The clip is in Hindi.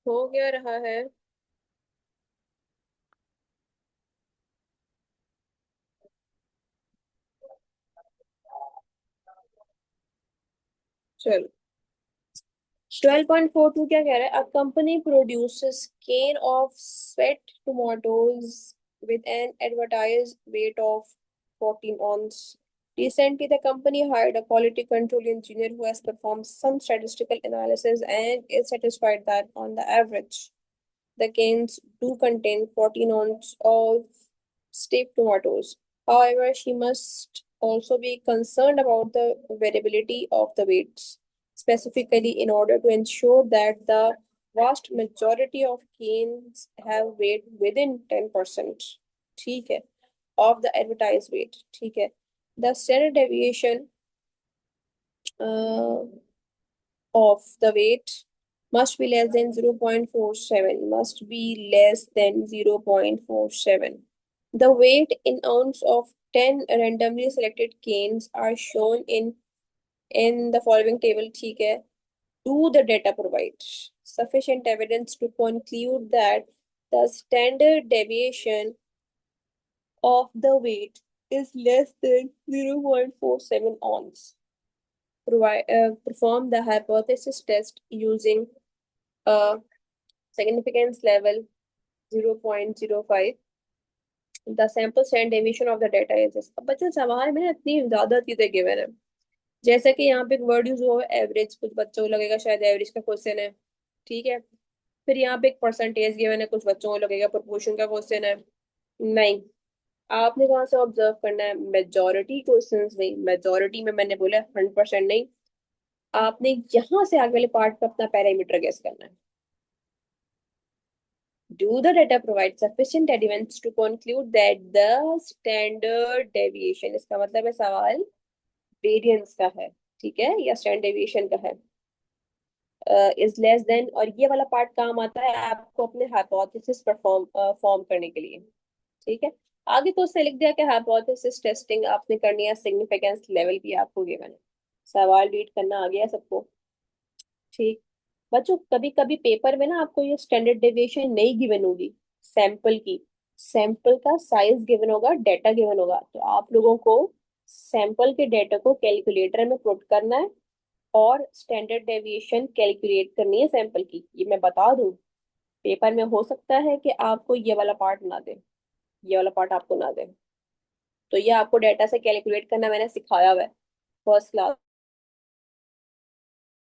हो क्या रहा है? चलो, 12.42 क्या कह रहा है? A company produces can of sweet tomatoes with an advertised weight of 14 ounce. Recently, the company hired a quality control engineer who has performed some statistical analysis and is satisfied that, on the average, the cans do contain 14 ounces of steamed tomatoes. However, she must also be concerned about the variability of the weights, specifically in order to ensure that the vast majority of cans have weight within 10%. ठीक है, of the advertised weight. ठीक है, the standard deviation uh, of the weight must be less than 0.47, must be less than 0.47. The weight in ounce of 10 randomly selected canes are shown in the following table. ठीक है, do the data provide sufficient evidence to conclude that the standard deviation of the weight is less than 0.47 ounce? Perform the hypothesis test using a significance level 0.05. The sample standard deviation of the data is this. अब बच्चों सवाल में ना इतनी ज्यादा चीजें गिवन है। जैसे कि यहाँ पे एक वर्ड यूज हुआ है एवरेज, कुछ बच्चों को लगेगा शायद एवरेज का क्वेश्चन है। ठीक है, फिर यहाँ पे एक परसेंटेज गिवन है, कुछ बच्चों को लगेगा प्रोपोर्शन का क्वेश्चन है। नहीं, आपने कहाँ से ऑब्जर्व करना है? मेजोरिटी क्वेश्चंस नहीं, मेजोरिटी में मैंने बोला 100% नहीं। आपने यहाँ से आगे वाले पार्ट पे अपना पैरामीटर गेस करना है। Do the data provide sufficient evidence to conclude that the standard deviation, इसका मतलब है सवाल वेरिएंस का है, ठीक है, या स्टैंडर्ड डेविएशन का है, इज लेस देन। और ये वाला पार्ट काम आता है आपको अपने हाइपोथेसिस परफॉर्म फॉर्म करने के लिए। ठीक है, आगे तो उससे लिख दिया कि हाइपोथेसिस टेस्टिंग आपने करनी है, सिग्निफिकेंस लेवल भी आपको गिवन है। सवाल रीड करना आ गया सबको? ठीक। बच्चों कभी कभी पेपर में ना आपको ये स्टैंडर्ड डेविएशन नहीं गिवन होगी, सैंपल की, सैंपल का साइज गिवन होगा, डाटा गिवन होगा, तो आप लोगों को सैंपल के डाटा को कैलकुलेटर में पुट करना है और स्टैंडर्ड डेविएशन कैलकुलेट करनी है सैंपल की। ये मैं बता दूं, पेपर में हो सकता है कि आपको ये वाला पार्ट ना दे, ये वाला पार्ट आपको ना दे। तो ये आपको डाटा से कैलकुलेट करना मैंने सिखाया हुआ है फर्स्ट क्लास